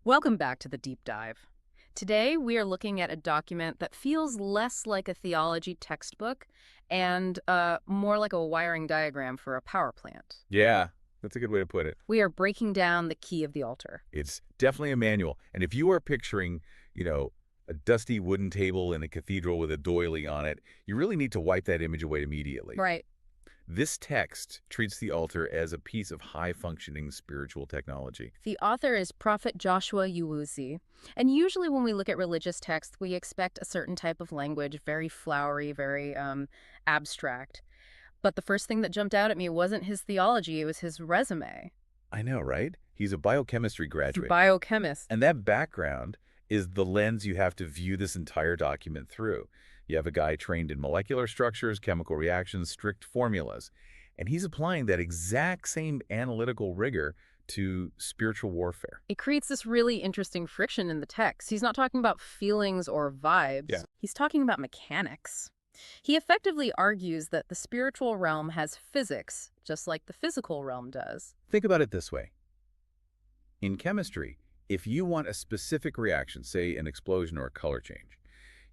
Welcome back to the deep dive. Today, we are looking at a document that feels less like a theology textbook and more like a wiring diagram for a power plant. Yeah, that's a good way to put it. We are breaking down the key of the altar. It's definitely a manual. And if you are picturing, you know, a dusty wooden table in a cathedral with a doily on it, you really need to wipe that image away immediately. Right. This text treats the altar as a piece of high-functioning spiritual technology. The author is Prophet Joshua Uwuzi. And usually when we look at religious texts, we expect a certain type of language, very flowery, very abstract. But the first thing that jumped out at me wasn't his theology, it was his resume. I know, right? He's a biochemistry graduate. Biochemist. And that background is the lens you have to view this entire document through. You have a guy trained in molecular structures, chemical reactions, strict formulas, and he's applying that exact same analytical rigor to spiritual warfare. It creates this really interesting friction in the text. He's not talking about feelings or vibes. Yeah. He's talking about mechanics. He effectively argues that the spiritual realm has physics, just like the physical realm does. Think about it this way. In chemistry, if you want a specific reaction, say an explosion or a color change,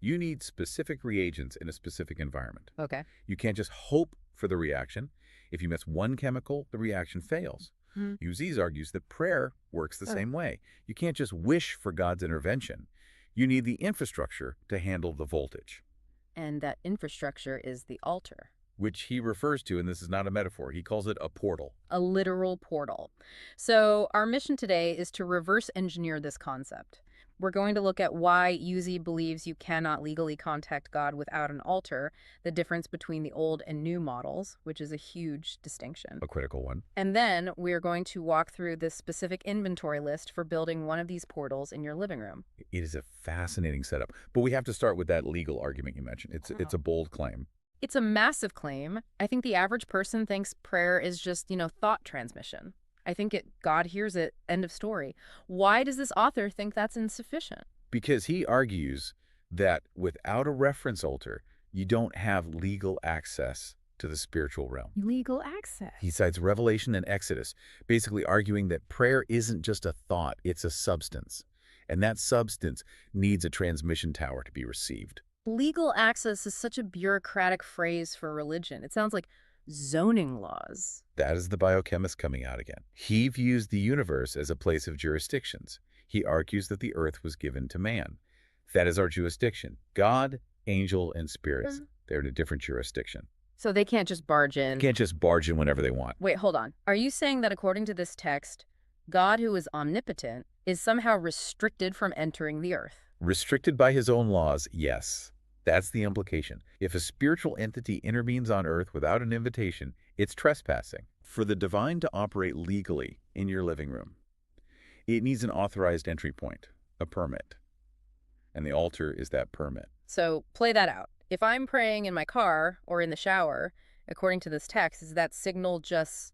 you need specific reagents in a specific environment. Okay. You can't just hope for the reaction. If you miss one chemical, the reaction fails. Hmm. Uzziz argues that prayer works the Oh. same way. You can't just wish for God's intervention. You need the infrastructure to handle the voltage, And that infrastructure is the altar, which he refers to, and this is not a metaphor, he calls it a portal. a literal portal. So our mission today is to reverse engineer this concept. We're going to look at why Uzi believes you cannot legally contact God without an altar, the difference between the old and new models, which is a huge distinction. A critical one. And then we're going to walk through this specific inventory list for building one of these portals in your living room. It is a fascinating setup, but we have to start with that legal argument you mentioned. It's a bold claim. It's a massive claim. I think the average person thinks prayer is just, thought transmission. I think God hears it, end of story. Why does this author think that's insufficient? Because he argues that without a reference altar, you don't have legal access to the spiritual realm. Legal access. He cites Revelation and Exodus, basically arguing that prayer isn't just a thought, it's a substance. And that substance needs a transmission tower to be received. Legal access is such a bureaucratic phrase for religion. It sounds like zoning laws. That is the biochemist coming out again. He views the universe as a place of jurisdictions. He argues that the earth was given to man. That is our jurisdiction. God, angel, and spirits. They're in a different jurisdiction. So they can't just barge in. Can't just barge in whenever they want. Wait, hold on. Are you saying that according to this text, God, who is omnipotent, is somehow restricted from entering the earth? Restricted by his own laws, yes. That's the implication. If a spiritual entity intervenes on earth without an invitation, it's trespassing. For the divine to operate legally in your living room, it needs an authorized entry point, a permit. And the altar is that permit. So play that out. If I'm praying in my car or in the shower, according to this text, is that signal just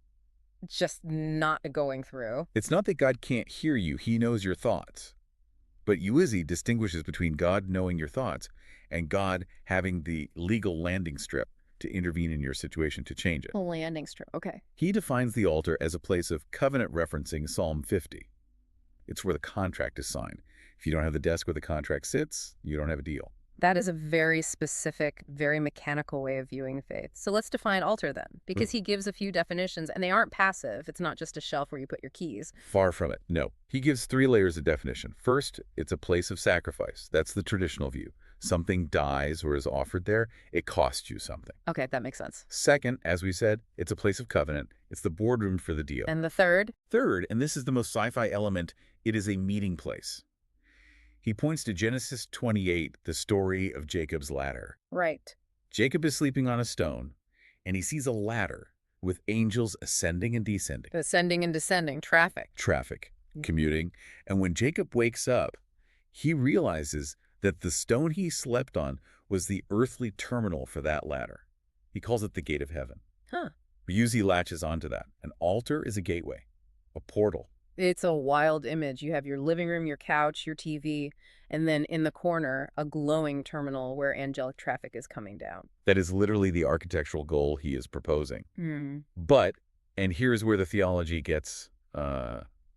not going through? It's not that God can't hear you, he knows your thoughts. But Uwizzi distinguishes between God knowing your thoughts and God having the legal landing strip to intervene in your situation to change it. A landing strip, okay. He defines the altar as a place of covenant referencing Psalm 50. It's where the contract is signed. If you don't have the desk where the contract sits, you don't have a deal. That is a very specific, very mechanical way of viewing faith. So let's define altar then, because he gives a few definitions, and they aren't passive. It's not just a shelf where you put your keys. Far from it. No. He gives 3 layers of definition. First, it's a place of sacrifice. That's the traditional view. Something dies or is offered there, it costs you something. Okay, that makes sense. Second, as we said, it's a place of covenant. It's the boardroom for the deal. And the third? Third, and this is the most sci-fi element, it is a meeting place. He points to Genesis 28, the story of Jacob's ladder. Right. Jacob is sleeping on a stone, and he sees a ladder with angels ascending and descending. Ascending and descending, traffic. Traffic, commuting. And when Jacob wakes up, he realizes that the stone he slept on was the earthly terminal for that ladder. He calls it the gate of heaven. Huh. Uzi latches onto that. An altar is a gateway, a portal. It's a wild image. You have your living room, your couch, your TV, and then in the corner, a glowing terminal where angelic traffic is coming down. That is literally the architectural goal he is proposing. Hmm. But, and here's where the theology gets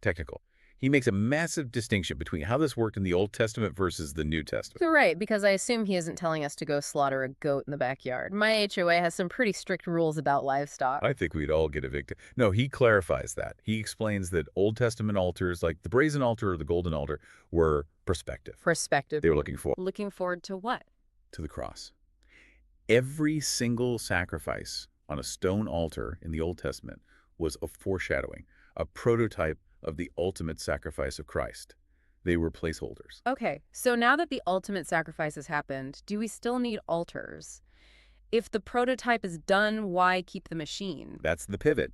technical, He makes a massive distinction between how this worked in the Old Testament versus the New Testament. You're right, because I assume he isn't telling us to go slaughter a goat in the backyard. My HOA has some pretty strict rules about livestock. I think we'd all get evicted. No, he clarifies that. He explains that Old Testament altars, like the brazen altar or the golden altar, were perspective. Perspective. They were looking forward Looking forward to what? to the cross. Every single sacrifice on a stone altar in the Old Testament was a foreshadowing, a prototype of the ultimate sacrifice of Christ. They were placeholders. Okay, so now that the ultimate sacrifice has happened, do we still need altars? If the prototype is done, why keep the machine? That's the pivot.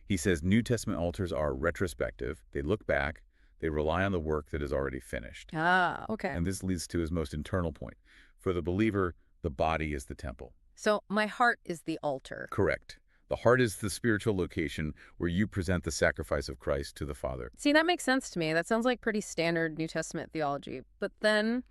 He says New Testament altars are retrospective. They look back. They rely on the work that is already finished. Ah, okay. And this leads to his most internal point. For the believer, the body is the temple. So my heart is the altar. Correct. The heart is the spiritual location where you present the sacrifice of Christ to the Father. See, that makes sense to me. That sounds like pretty standard New Testament theology. But then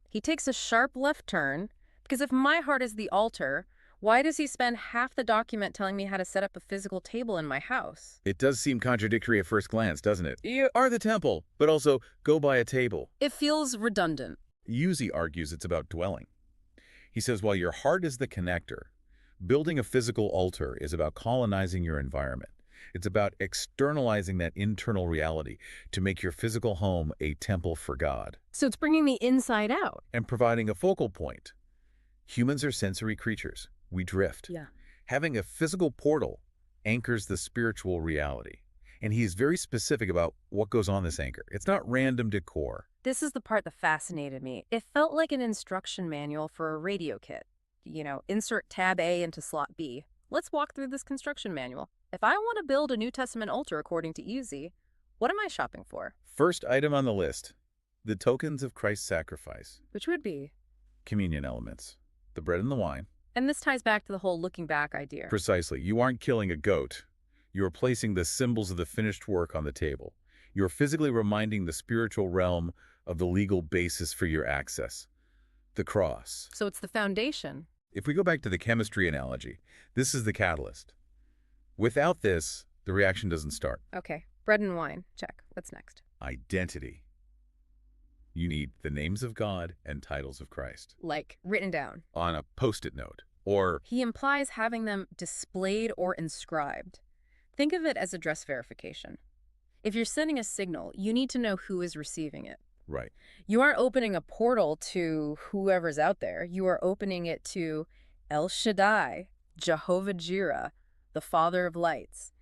he takes a sharp left turn, because if my heart is the altar, why does he spend half the document telling me how to set up a physical table in my house? It does seem contradictory at first glance, doesn't it? You are the temple, but also go buy a table. It feels redundant. Yuzi argues it's about dwelling. He says while your heart is the connector, building a physical altar is about colonizing your environment. It's about externalizing that internal reality to make your physical home a temple for God. So it's bringing the inside out. And providing a focal point. Humans are sensory creatures. We drift. Yeah. Having a physical portal anchors the spiritual reality. And he is very specific about what goes on this anchor. It's not random decor. This is the part that fascinated me. It felt like an instruction manual for a radio kit. Insert tab A into slot B. Let's walk through this construction manual. If I want to build a New Testament altar according to Yuzi, what am I shopping for? First item on the list, the tokens of Christ's sacrifice. Which would be? Communion elements. The bread and the wine. And this ties back to the whole looking back idea. Precisely. You aren't killing a goat. You are placing the symbols of the finished work on the table. You are physically reminding the spiritual realm of the legal basis for your access. The cross. So it's the foundation. If we go back to the chemistry analogy, this is the catalyst. Without this, the reaction doesn't start. Okay, bread and wine. Check. What's next? Identity. You need the names of God and titles of Christ. Like, written down. On a post-it note. Or, He implies having them displayed or inscribed. Think of it as address verification. If you're sending a signal, you need to know who is receiving it. right. You aren't opening a portal to whoever's out there. You are opening it to El Shaddai, Jehovah Jireh, the Father of Lights.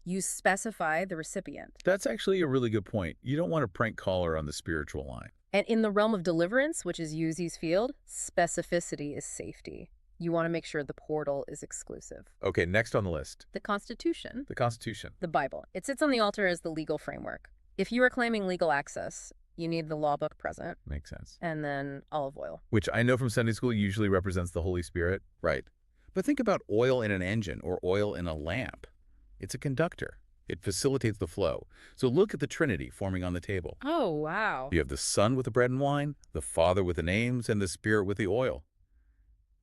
You specify the recipient. That's actually a really good point. You don't want a prank caller on the spiritual line. And in the realm of deliverance, which is Yuzi's field, specificity is safety. You want to make sure the portal is exclusive. Okay, next on the list, The Constitution, the Constitution. the Bible. It sits on the altar as the legal framework. If you are claiming legal access, you need the law book present, Makes sense. and then olive oil. Which I know from Sunday school usually represents the Holy Spirit. Right. But think about oil in an engine or oil in a lamp. It's a conductor. It facilitates the flow. So look at the Trinity forming on the table. Oh, wow. You have the Son with the bread and wine, the Father with the names, and the Spirit with the oil.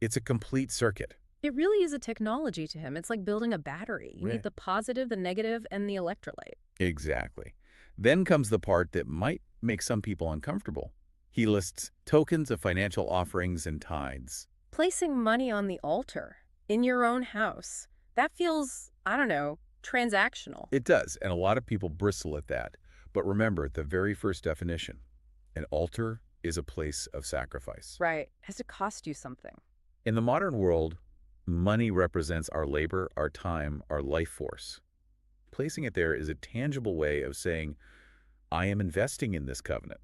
It's a complete circuit. It really is a technology to him. It's like building a battery. You Right. need the positive, the negative, and the electrolyte. Exactly. Then comes the part that might make some people uncomfortable. He lists tokens of financial offerings and tithes. Placing money on the altar in your own house, that feels, I don't know, transactional. It does, and a lot of people bristle at that. But remember, the very first definition, an altar is a place of sacrifice. Right. It has to cost you something. In the modern world, money represents our labor, our time, our life force. Placing it there is a tangible way of saying, I am investing in this covenant.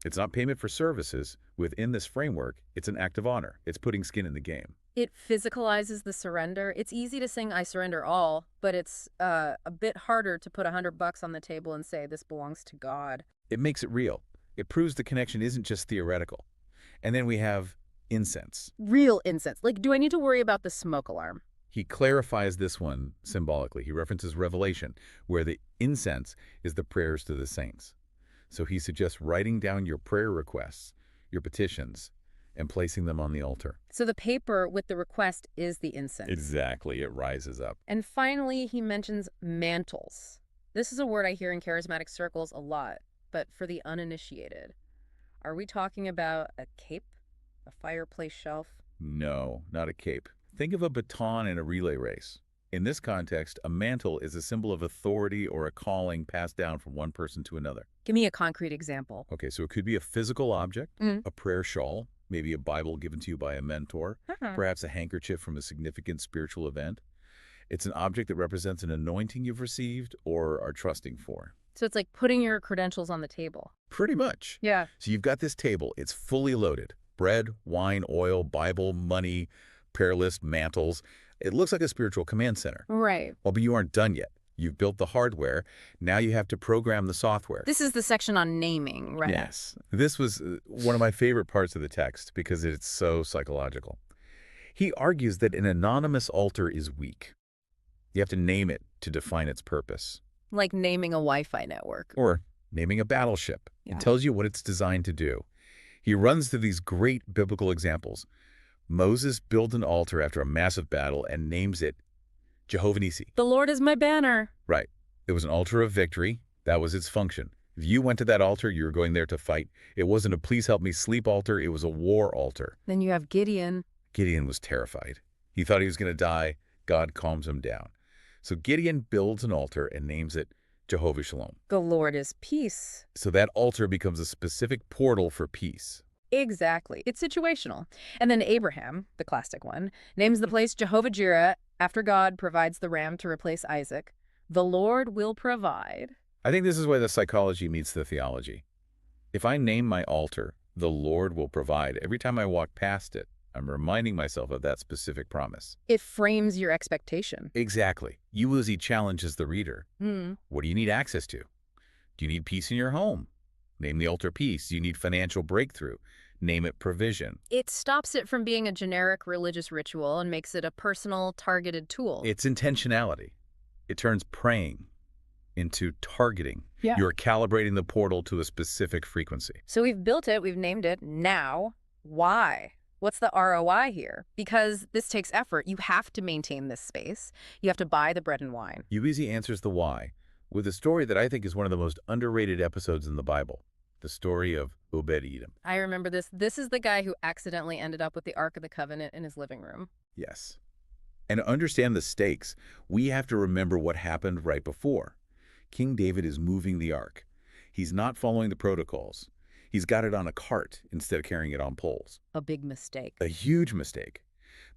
It's not payment for services. Within this framework, it's an act of honor. It's putting skin in the game. It physicalizes the surrender. It's easy to sing I surrender all, but it's a bit harder to put $100 on the table and say this belongs to God. It makes it real. It proves the connection isn't just theoretical. And then we have incense. Real incense. Like, do I need to worry about the smoke alarm? He clarifies this one symbolically. He references Revelation, where the incense is the prayers to the saints. So he suggests writing down your prayer requests, your petitions, and placing them on the altar. So the paper with the request is the incense. Exactly. It rises up. And finally, he mentions mantles. This is a word I hear in charismatic circles a lot, but for the uninitiated, are we talking about a cape? A fireplace shelf? No, not a cape. Think of a baton in a relay race. In this context, a mantle is a symbol of authority or a calling passed down from one person to another. Give me a concrete example. Okay, so it could be a physical object, Mm. a prayer shawl, maybe a Bible given to you by a mentor, Uh-huh. perhaps a handkerchief from a significant spiritual event. It's an object that represents an anointing you've received or are trusting for. So it's like putting your credentials on the table. Pretty much. Yeah. So you've got this table. It's fully loaded. Bread, wine, oil, Bible, money, prayer list, mantles. It looks like a spiritual command center. Right. Well, but you aren't done yet. You've built the hardware. Now you have to program the software. This is the section on naming, right? Yes. This was one of my favorite parts of the text because it's so psychological. He argues that an anonymous altar is weak. You have to name it to define its purpose. Like naming a Wi-Fi network. Or naming a battleship. Yeah. It tells you what it's designed to do. He runs through these great biblical examples. Moses built an altar after a massive battle and names it Jehovah Nissi. The Lord is my banner. Right. It was an altar of victory. That was its function. If you went to that altar, you were going there to fight. It wasn't a please help me sleep altar. It was a war altar. Then you have Gideon. Gideon was terrified. He thought he was going to die. God calms him down. So Gideon builds an altar and names it Jehovah Shalom. The Lord is peace. So that altar becomes a specific portal for peace. Exactly. It's situational. And then Abraham, the classic one, names the place Jehovah Jireh after God provides the ram to replace Isaac. The Lord will provide. I think this is where the psychology meets the theology. If I name my altar, the Lord will provide. Every time I walk past it, I'm reminding myself of that specific promise. It frames your expectation. Exactly. Uzi challenges the reader. What do you need access to? Do you need peace in your home? Name the altar peace. Do you need financial breakthrough? Name it provision. It stops it from being a generic religious ritual and makes it a personal, targeted tool. It's intentionality. It turns praying into targeting. Yeah. You're calibrating the portal to a specific frequency. So we've built it, we've named it. Now, why? What's the ROI here? Because this takes effort. You have to maintain this space. You have to buy the bread and wine. Uzi answers the why with a story that I think is one of the most underrated episodes in the Bible, the story of Obed-Edom. I remember this. This is the guy who accidentally ended up with the Ark of the Covenant in his living room. Yes. And to understand the stakes, we have to remember what happened right before. King David is moving the ark. He's not following the protocols. He's got it on a cart instead of carrying it on poles. A big mistake. A huge mistake.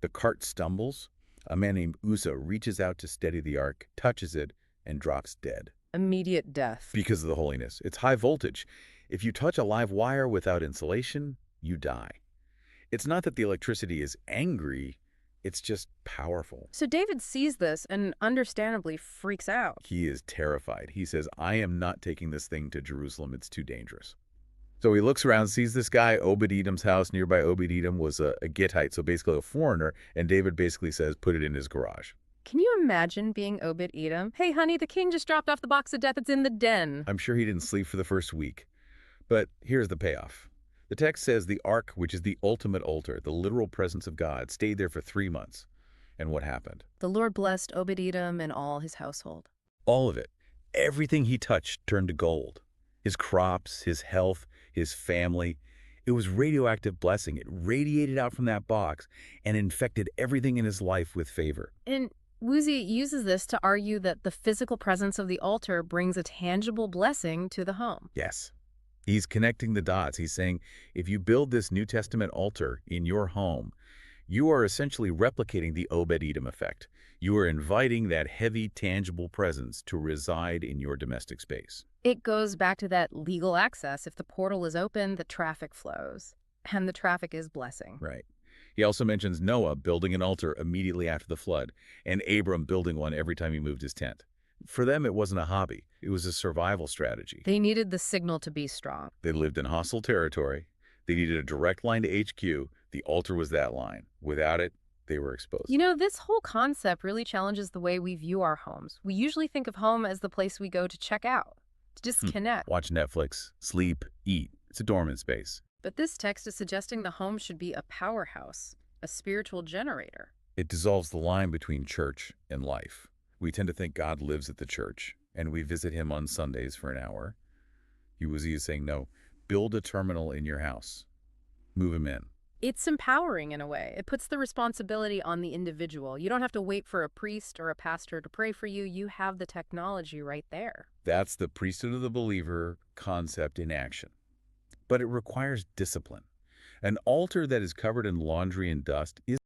The cart stumbles. A man named Uzzah reaches out to steady the ark, touches it, and drops dead. Immediate death. Because of the holiness. It's high voltage. If you touch a live wire without insulation, you die. It's not that the electricity is angry, it's just powerful. So David sees this and understandably freaks out. He is terrified. He says, I am not taking this thing to Jerusalem. It's too dangerous. So he looks around, sees this guy, Obed-Edom's house. Nearby Obed-Edom was a Gittite, so basically a foreigner, and David basically says, put it in his garage. Can you imagine being Obed-Edom? Hey, honey, the king just dropped off the box of death. It's in the den. I'm sure he didn't sleep for the first week. But here's the payoff. The text says the ark, which is the ultimate altar, the literal presence of God, stayed there for 3 months. And what happened? The Lord blessed Obed-Edom and all his household. All of it. Everything he touched turned to gold. His crops, his health, his family. It was radioactive blessing. It radiated out from that box and infected everything in his life with favor. And Uzi uses this to argue that the physical presence of the altar brings a tangible blessing to the home. Yes. He's connecting the dots. He's saying, if you build this New Testament altar in your home, you are essentially replicating the Obed-Edom effect. You are inviting that heavy, tangible presence to reside in your domestic space. It goes back to that legal access. If the portal is open, the traffic flows. And the traffic is blessing. Right. He also mentions Noah building an altar immediately after the flood, and Abram building one every time he moved his tent. For them, it wasn't a hobby. It was a survival strategy. They needed the signal to be strong. They lived in hostile territory. They needed a direct line to HQ. The altar was that line. Without it, they were exposed. You know, this whole concept really challenges the way we view our homes. We usually think of home as the place we go to check out, to disconnect. Watch Netflix, sleep, eat. It's a dormant space. But this text is suggesting the home should be a powerhouse, a spiritual generator. It dissolves the line between church and life. We tend to think God lives at the church, and we visit him on Sundays for an hour. Uzi is saying, no, build a terminal in your house. Move him in. It's empowering in a way. It puts the responsibility on the individual. You don't have to wait for a priest or a pastor to pray for you. You have the technology right there. That's the priesthood of the believer concept in action. But it requires discipline. An altar that is covered in laundry and dust is